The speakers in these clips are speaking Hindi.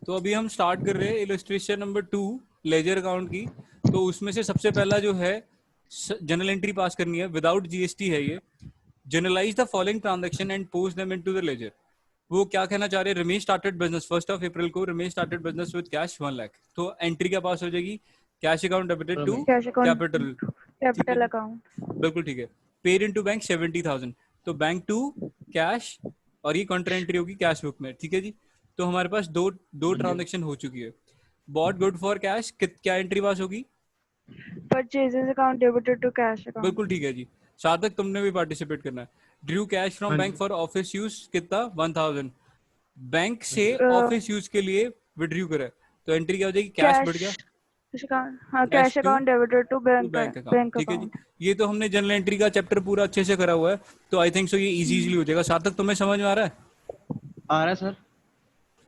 तो अभी हम स्टार्ट कर रहे हैं इलस्ट्रेशन नंबर 2 लेजर अकाउंट की। तो उसमें से सबसे पहला जो है जनरल एंट्री पास करनी है, विदाउट जीएसटी है ये। Journalise the following transaction and post them into the ledger. वो क्या कहना चाह रहे हैं, रमेश स्टार्टेड बिजनेस 1 अप्रैल को, Ramesh started business with cash 1 lakh. तो एंट्री क्या पास हो जाएगी, cash account debited to cash account, capital. ठीक है कैपिटल जी, अकाउंट। बिल्कुल ठीक है। पेड इनटू बैंक 70,000, तो बैंक टू कैश, और ये काउंटर एंट्री होगी कैश बुक में। ठीक है जी, तो हमारे पास दो ट्रांजेक्शन हो चुकी है। बॉट गुड फॉर कैश, क्या एंट्री पास होगी? Purchases account debited to cash account. बिल्कुल ठीक है जी। सार्थक तुमने भी पार्टिसिपेट करना है। Drew cash from bank for office use, कितना? 1000। बैंक से ऑफिस यूज के लिए विड्रू करे, तो एंट्री क्या हो जाएगी, कैश बढ़ गया, हाँ, cash cash to account debited to bank bank account. Bank ठीक है जी, अकाउंट। ये तो हमने जनरल एंट्री का चैप्टर पूरा अच्छे से करा हुआ है, तो आई थिंक सो ये इजीली हो जाएगा। सार्थक तुम्हें समझ में आ रहा है? आ रहा है सर।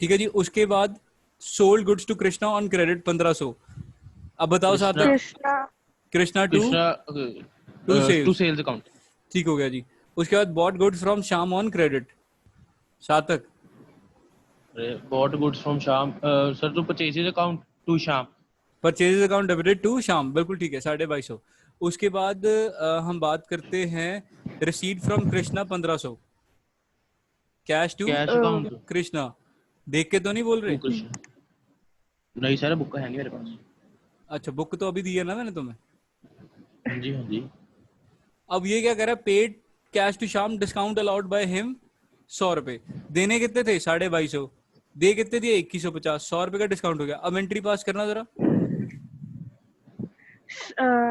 ठीक है जी, उसके बाद sold goods to Krishna on credit 1500। अब बताओ Sarthak. Krishna Krishna to to sales, sales account. ठीक हो गया जी। उसके बाद bought goods from Shyam on credit. Sarthak. Bought goods from Shyam sir to purchases account to Shyam. Purchases account debited to Shyam, बिल्कुल ठीक है, 2250। उसके बाद हम बात करते हैं receipt from Krishna 1500, cash to cash account Krishna. देख के तो नहीं बोल रहे? टू कृष्ण। नहीं सर, बुक है नहीं मेरे पास। अच्छा, बुक तो अभी दी है ना मैंने तुम्हें। हाँ जी हाँ जी। अब ये क्या कह रहा है, paid cash to Shyam, discount allowed by him 100 रुपए। देने कितने थे? 2250। दे कितने दिए? 2150। 100 रुपए का डिस्काउंट हो गया। अब एंट्री पास करना जरा।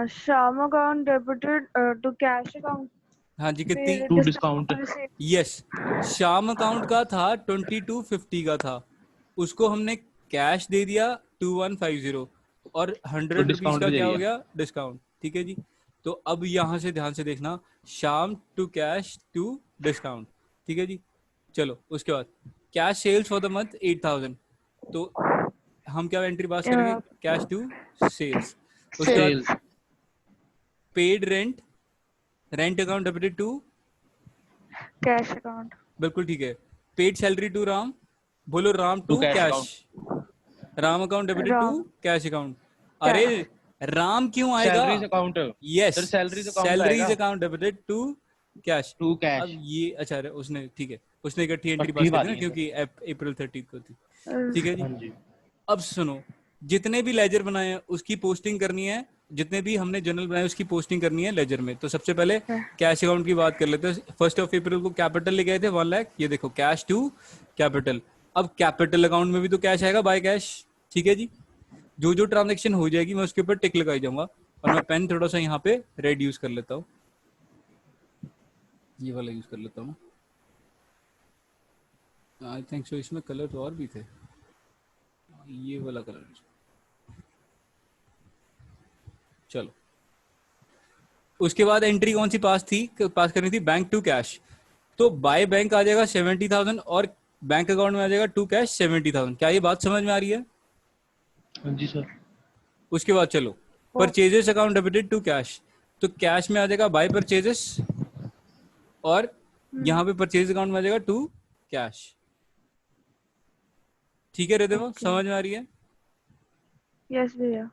Shyam account debited to cash account. हाँ जी, कितनी? To discount. Yes, Shyam account का था 2250 का था, उसको हमने कैश दे दिया 2150, और 100 रुपीज डिस्काउंट का भी दे क्या हो दिया। गया, डिस्काउंट। ठीक है जी, तो अब यहां से ध्यान से देखना, Shyam to cash to discount. ठीक है जी, चलो उसके बाद cash sales for the month 8000, तो हम क्या एंट्री पास करेंगे, कैश टू सेल्स। उसके बाद sales paid rent, rent account debited to, cash account. बिल्कुल ठीक है। पेड सैलरी टू राम, बोलो Ram to to cash cash, account. Ram account debited to Ram cash account. अरे कैश। राम क्यों आएगा? Salaries account yes, sir, salaries account आएगा salaries account debited to cash. To अब कैश। ये अच्छा, अरे उसने ठीक है, उसने इकट्ठी एंट्री इकट्ठी पास कर दी बात ना, है क्योंकि सर। अप्रैल 30 को थी। ठीक है जी, हाँ जी। अब सुनो, जितने भी लेजर बनाए हैं उसकी पोस्टिंग करनी है, जितने भी हमने जनरल बनाए उसकी पोस्टिंग करनी है लेजर में। तो सबसे पहले कैश अकाउंट की बात कर लेते हैं। 1 अप्रैल को कैपिटल ले गए थे 1 लाख, ये देखो कैश टू कैपिटल। अब कैपिटल अकाउंट में भी तो कैश आएगा बाय कैश। ठीक है जी, जो जो ट्रांजेक्शन हो जाएगी मैं उसके ऊपर टिक लगाई जाऊंगा, और मैं पेन थोड़ा सा यहाँ पे रेड यूज कर लेता हूँ, ये वाला यूज कर लेता हूँ। आई थिंक सो इसमें कलर तो और भी थे, ये वाला कलर। चलो, उसके बाद एंट्री कौन सी पास थी, पास करनी थी, बैंक टू कैश। तो बाय बैंक आ जाएगा 70,000, और बैंक अकाउंट में आ जाएगा टू कैश 70,000। क्या ये बात समझ में आ रही है? हाँ जी सर। उसके बाद चलो, purchases account debited to cash, तो कैश में आ जाएगा बाय परचेजेस, और यहाँ पे परचेज अकाउंट में आ जाएगा टू कैश। ठीक है रिद्धिमा, समझ में आ रही है? यस भैया।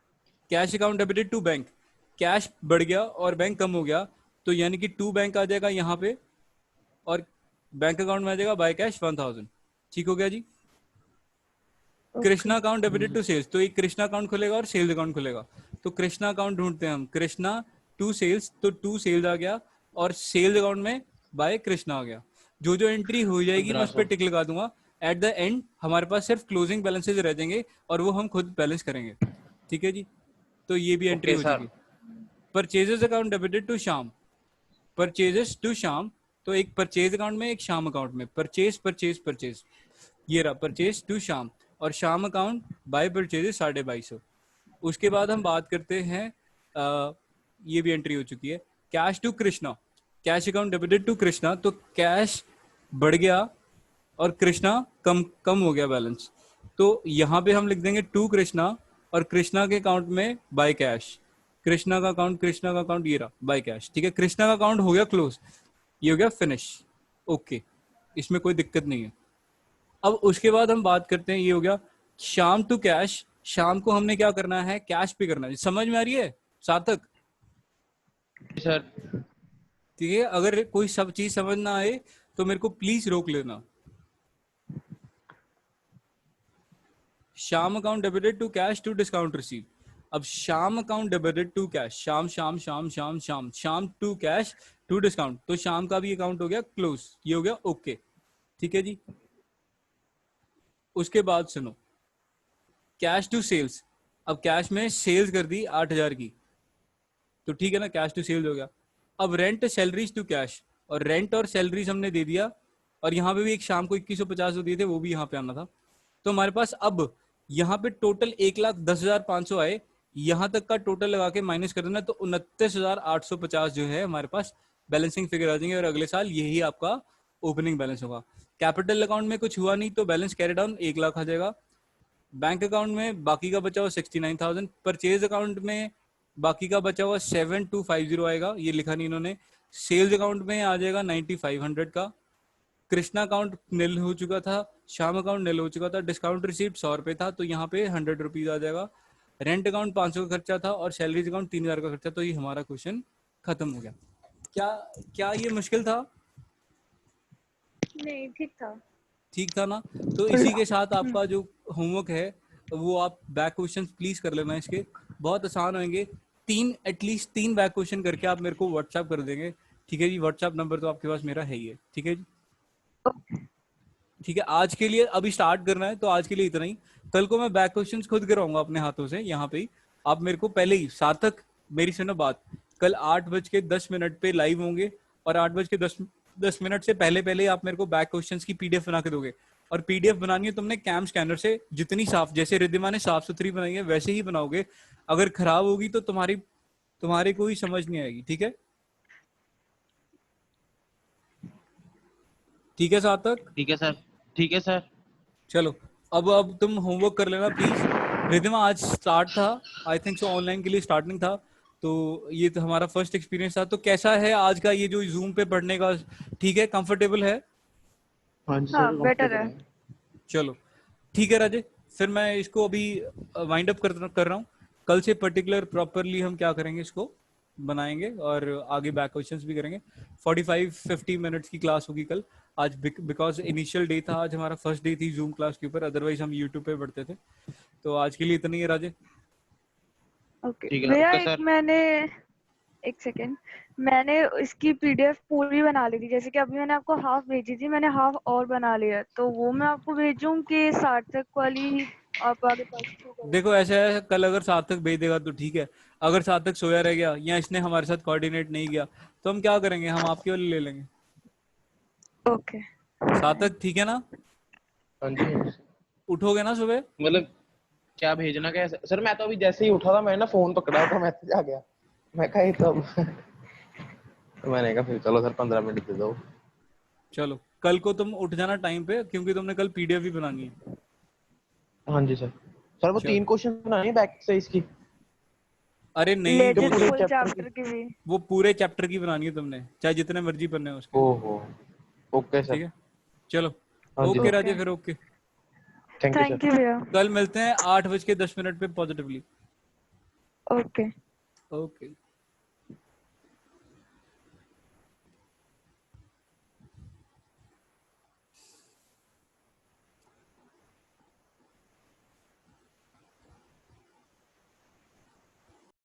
Cash account debited to bank, cash बढ़ गया और बैंक कम हो गया, तो यानी कि टू बैंक आ जाएगा यहाँ पे, और बैंक अकाउंट में आ जाएगा बाय कैश 1000। ठीक हो गया जी। Krishna account debited to sales, तो एक कृष्णा अकाउंट खुलेगा और सेल्स अकाउंट खुलेगा। तो कृष्णा अकाउंट ढूंढते हैं हम, कृष्णा टू सेल्स, तो टू सेल्स आ गया, और सेल्स अकाउंट में बाय कृष्णा आ गया। जो जो एंट्री हो जाएगी मैं उस पर टिक लगा दूंगा। एट द एंड हमारे पास सिर्फ क्लोजिंग बैलेंसेज रह जाएंगे, और वो हम खुद बैलेंस करेंगे। ठीक है जी, तो ये भी एंट्री हो चुकी है। Purchases account debited to Shyam, purchases to Shyam, तो एक परचेज अकाउंट में, एक श्याम अकाउंट में, परचेज परचेज परचेज, ये रहा परचेज टू श्याम, और श्याम अकाउंट बाय परचेजेस 2250। उसके बाद हम बात करते हैं, ये भी एंट्री हो चुकी है, cash to Krishna, cash account debited to Krishna, तो कैश बढ़ गया और कृष्णा कम कम हो गया बैलेंस, तो यहाँ पे हम लिख देंगे टू कृष्णा, और कृष्णा के अकाउंट में बाय कैश, कृष्णा का अकाउंट, कृष्णा का अकाउंट ये रहा बाय कैश। ठीक है, कृष्णा का अकाउंट हो गया क्लोज, ये हो गया फिनिश। ओके, इसमें कोई दिक्कत नहीं है। अब उसके बाद हम बात करते हैं, ये हो गया शाम टू कैश, शाम को हमने क्या करना है, कैश पे करना है। समझ में आ रही है सार्थक? सर। ठीक है, अगर कोई सब चीज समझ ना आए तो मेरे को प्लीज रोक लेना। Shyam account debited to cash to discount receive. अब Shyam account debited to cash, शाम शाम शाम शाम शाम शाम टू कैश टू डिस्काउंट, तो शाम का भी अकाउंट हो गया क्लोज, ये हो गया ओके। ठीक है जी। उसके बाद सुनो, कैश टू सेल्स। अब कैश में सेल्स कर दी 8,000 की, तो ठीक है ना, कैश टू सेल्स हो गया। अब रेंट सैलरीज टू कैश, और रेंट और सैलरीज हमने दे दिया, और यहाँ पे भी एक शाम को 2150 दिए थे, वो भी यहाँ पे आना था। तो हमारे पास अब यहाँ पे टोटल 1,10,500 आए, यहाँ तक का टोटल लगा के माइनस कर देना, तो 29,850 जो है हमारे पास बैलेंसिंग फिगर आ जाएंगे, और अगले साल यही आपका ओपनिंग बैलेंस होगा। कैपिटल अकाउंट में कुछ हुआ नहीं तो बैलेंस कैरी डाउन 1 लाख आ जाएगा। बैंक अकाउंट में बाकी का बचा हुआ 69,000। परचेज अकाउंट में बाकी का बचा हुआ 7250 आएगा, ये लिखा नहीं इन्होंने। सेल्स अकाउंट में आ जाएगा 9500 का। कृष्णा अकाउंट निल हो चुका था, शाम अकाउंट निल हो चुका था, डिस्काउंट रिसीप्ट 100 रुपये था, तो यहाँ पे 100 रुपीज आ जाएगा। रेंट अकाउंट 500 का खर्चा था, और सैलरीज अकाउंट 3,000 का खर्चा। तो ये हमारा क्वेश्चन खत्म हो गया। क्या क्या ये मुश्किल था? नहीं, ठीक था। ठीक था ना? तो इसी के साथ आपका जो होमवर्क है वो आप बैक क्वेश्चन प्लीज कर लेना, इसके बहुत आसान होंगे। एटलीस्ट 3 बैक क्वेश्चन करके आप मेरे को व्हाट्सएप कर देंगे। ठीक है जी, व्हाट्सएप नंबर तो आपके पास मेरा है ही है। ठीक है जी, ठीक है। आज के लिए अभी स्टार्ट करना है, तो आज के लिए इतना ही। कल को मैं बैक क्वेश्चंस खुद कराऊंगा अपने हाथों से यहाँ पे ही। आप मेरे को पहले ही, सार्थक मेरी सुनो बात, कल 8:10 पे लाइव होंगे, और 8:10 से पहले पहले आप मेरे को बैक क्वेश्चंस की पीडीएफ बना के दोगे। और पीडीएफ बनानी है तुमने कैम स्कैनर से, जितनी साफ, जैसे रिद्धिमा ने साफ सुथरी बनाई है वैसे ही बनाओगे। अगर खराब होगी तो तुम्हारे को ही समझ नहीं आएगी। ठीक है, ठीक है सार्थक? ठीक है सर। ठीक है सर। चलो, अब तुम होमवर्क कर लेना प्लीज। रिद्धिमा आज स्टार्ट था, आई थिंक सो ऑनलाइन के लिए स्टार्टिंग था, तो ये तो हमारा फर्स्ट एक्सपीरियंस था। तो कैसा है आज का ये जो जूम पे पढ़ने का? ठीक है, कंफर्टेबल है? हाँ जी हाँ, सर, बेटर कंफर्टेबल है। है। चलो ठीक है राजे, फिर मैं इसको अभी वाइंड अप कर रहा हूँ। कल से पर्टिकुलर प्रॉपरली हम क्या करेंगे, इसको बनाएंगे और आगे बैक क्वेश्चंस भी करेंगे। 45-50 मिनट्स की क्लास होगी कल। आज बिकॉज इनिशियल डे था, आज हमारा फर्स्ट डे थी जूम क्लास के ऊपर, अदरवाइज हम यूट्यूब पे पढ़ते थे। तो आज के लिए इतना ही है राजे। ओके ठीक है, भैया, ओके सर। एक सेकेंड। मैंने इसकी पीडीएफ पूरी बना ली थी, जैसे कि अभी मैंने आपको हाफ भेजी थी, मैंने हाफ और बना लिया, तो वो मैं आपको भेजूं कि सार्थक वाली ही आप आगे परसों करोगे? देखो ऐसा है, कल अगर सार्थक भेज देगा तो ठीक है, अगर सार्थक सोया रह गया या इसने हमारे साथ कोऑर्डिनेट नहीं किया तो हम क्या करेंगे, हम आपके वाले ले लेंगे। ओके। सार्थक ठीक है ना? हाँ जी, हाँ जी। उठोगे ना सुबह? मतलब क्या भेजना, क्या है सर? मैं तो अभी जैसे ही उठा था, मैंने ना फोन पकड़ा तो मैसेज आ गया। मैं कहा ये तो तो मैंने कहा फिर चलो सर 15 मिनट दे दो। चलो, कल को तुम उठ जाना टाइम पे, क्योंकि तुमने कल पीडीएफ भी बनानी है। हाँ जी सर। सर वो चलो, 3 क्वेश्चन बनाए हैं बैक से इसकी। अरे नहीं, कि लेजिस पूरे फुल चैप्टर की? चैप्टर की भी। वो पूरे चैप्टर की बनानी है तुमने, चाहे जितने मर्जी पढ़ने हो उसके। ओहो। ओके ठीक सर। है, चलो। हाँ जी ओके सर। राजे, ओके, फिर okay. Thank you thank sir. You भैया। कल मिलते हैं 8:10 पे पॉजिटिवली। ओके। ओके।